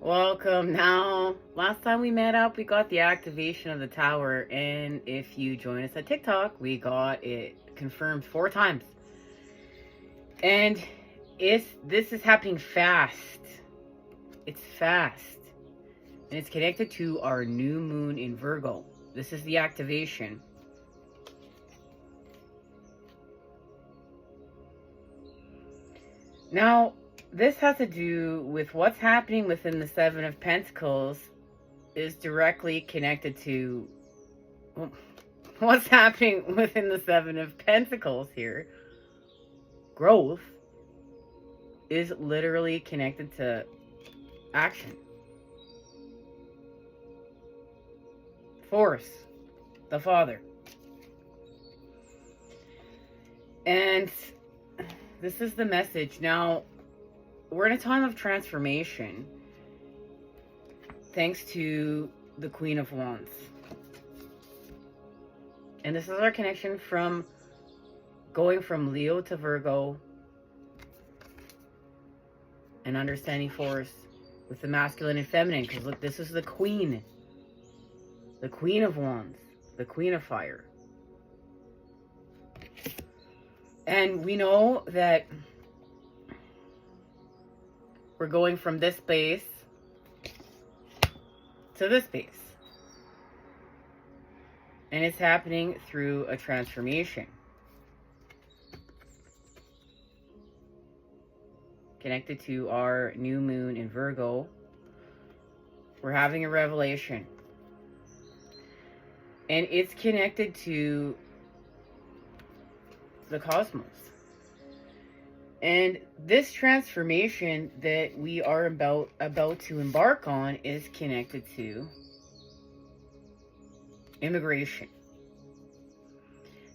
Welcome. Now, last time we met up, we got the activation of the tower, and if you join us at TikTok, we got it confirmed 4 times. And this is happening fast. It's fast. And it's connected to our new moon in Virgo. This is the activation. Now, this has to do with what's happening within the Seven of Pentacles is directly connected to what's happening within the Seven of Pentacles here. Growth is literally connected to action. Force, the Father. And this is the message. Now, we're in a time of transformation thanks to the Queen of Wands. And this is our connection from going from Leo to Virgo and understanding force with the masculine and feminine. Because look, this is the Queen. The Queen of Wands. The Queen of Fire. And we know that we're going from this space to this space. And it's happening through a transformation. Connected to our new moon in Virgo, we're having a revelation. And it's connected to the cosmos. And this transformation that we are about to embark on is connected to immigration.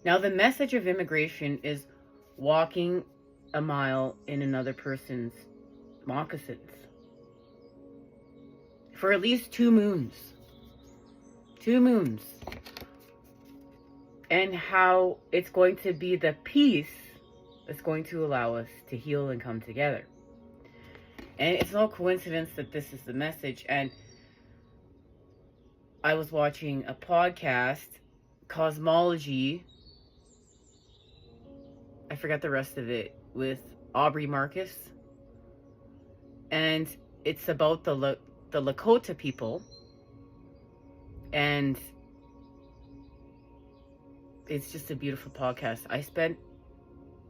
Now, the message of immigration is walking a mile in another person's moccasins. For at least 2 moons. 2 moons. And how it's going to be the peace that's going to allow us to heal and come together. And it's no coincidence that this is the message. And I was watching a podcast, Cosmology. I forgot the rest of it, with Aubrey Marcus. And it's about the Lakota people. And it's just a beautiful podcast. I spent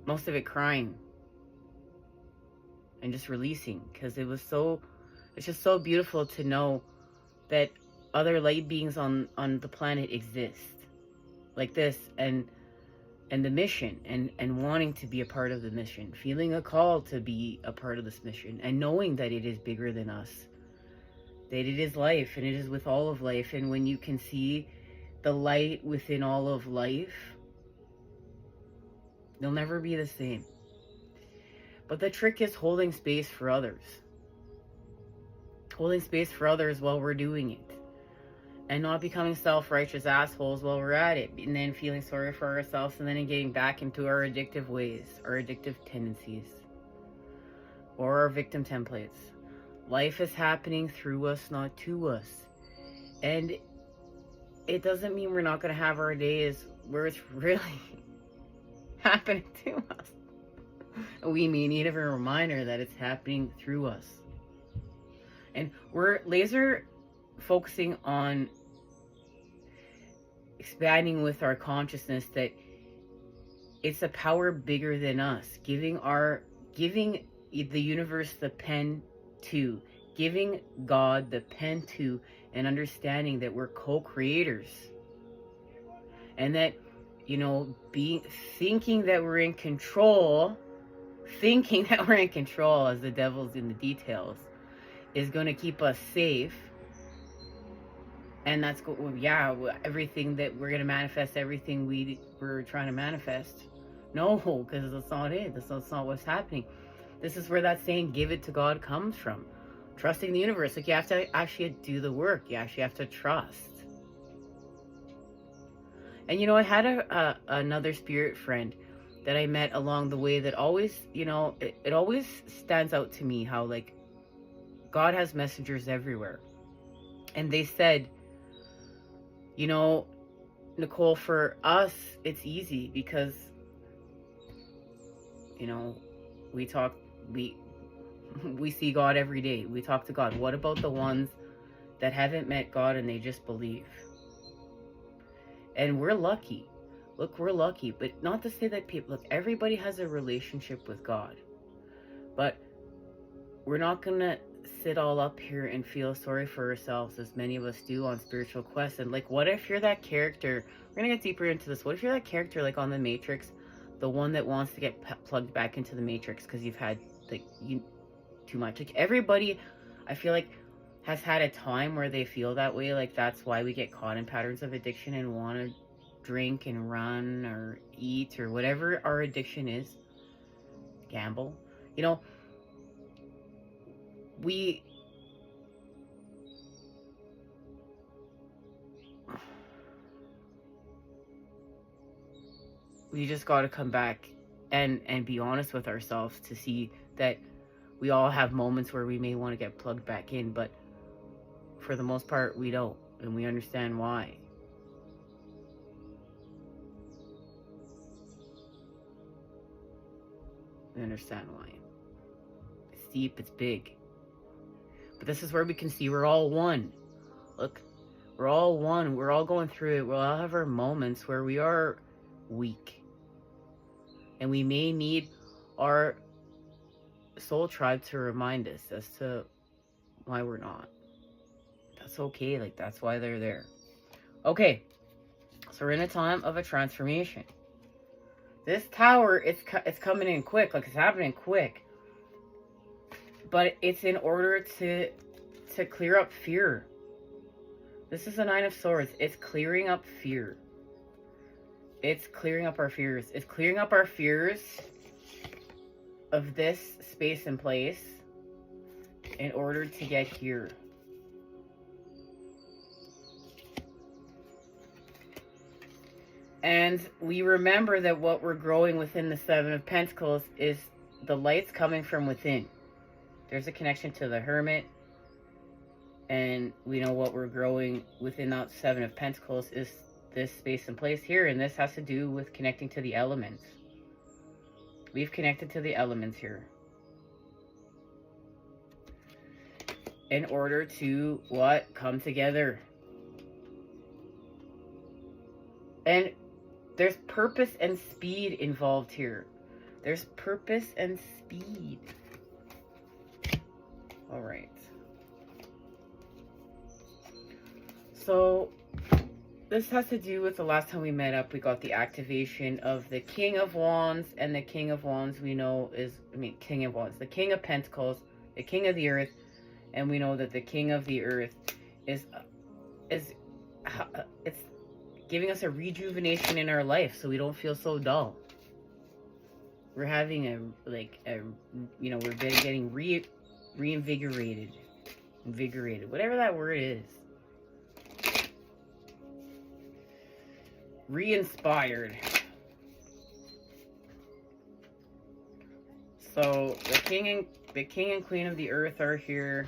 most of it crying and just releasing, because it's just so beautiful to know that other light beings on the planet exist like this, and the mission, and wanting to be a part of the mission, feeling a call to be a part of this mission, and knowing that it is bigger than us, that it is life, and it is with all of life. And when you can see the light within all of life, you'll never be the same. But the trick is holding space for others. Holding space for others while we're doing it. And not becoming self-righteous assholes while we're at it. And then feeling sorry for ourselves, and then getting back into our addictive ways, our addictive tendencies, or our victim templates. Life is happening through us, not to us. And it doesn't mean we're not going to have our days where it's really happening to us. We may need a reminder that it's happening through us. And we're laser focusing on expanding with our consciousness that it's a power bigger than us, giving the universe the pen to, giving God the pen to, and understanding that we're co-creators. And that, thinking that we're in control as the devil's in the details, is going to keep us safe. And that's everything that we're going to manifest, everything we're trying to manifest. No, because that's not it. That's not what's happening. This is where that saying, give it to God, comes from. Trusting the universe. Like, you have to actually do the work. You actually have to trust. And I had another spirit friend that I met along the way that always, it always stands out to me how, like, God has messengers everywhere. And they said, you know, Nicole, for us, it's easy because, you know, we see God every day. We talk to God. What about the ones that haven't met God and they just believe? And we're lucky. Look, we're lucky. But not to say that people... Look, everybody has a relationship with God. But we're not going to sit all up here and feel sorry for ourselves as many of us do on spiritual quests. And like, what if you're that character? We're going to get deeper into this. What if you're that character like on the Matrix? The one that wants to get plugged back into the Matrix because you've had like too much. Like everybody, I feel like, has had a time where they feel that way. Like that's why we get caught in patterns of addiction and want to drink and run or eat or whatever our addiction is. Gamble. You know, we just got to come back and be honest with ourselves to see that we all have moments where we may want to get plugged back in, but for the most part, we don't, and we understand why. We understand why. It's deep, it's big. But this is where we can see we're all one. Look, we're all one. We're all going through it. We'll all have our moments where we are weak. And we may need our soul tribe to remind us as to why we're not. That's okay. Like, that's why they're there. Okay. So we're in a time of a transformation. This tower, it's coming in quick. Like, it's happening quick. But it's in order to clear up fear. This is the Nine of Swords. It's clearing up fear. It's clearing up our fears. It's clearing up our fears of this space and place in order to get here. And we remember that what we're growing within the Seven of Pentacles is the light's coming from within. There's a connection to the Hermit. And we know what we're growing within that Seven of Pentacles is this space and place here. And this has to do with connecting to the elements. We've connected to the elements here. In order to, what? Come together. And there's purpose and speed involved here. There's purpose and speed. All right. So this has to do with the last time we met up. We got the activation of the King of Wands, and the King of Wands we know is, King of Wands, the King of Pentacles, the King of the Earth, and we know that the King of the Earth is it's giving us a rejuvenation in our life so we don't feel so dull. We're having we're getting reinvigorated, invigorated, whatever that word is. Re-inspired. So the King and Queen of the Earth are here.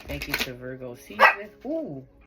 Thank you to Virgo season. Ooh,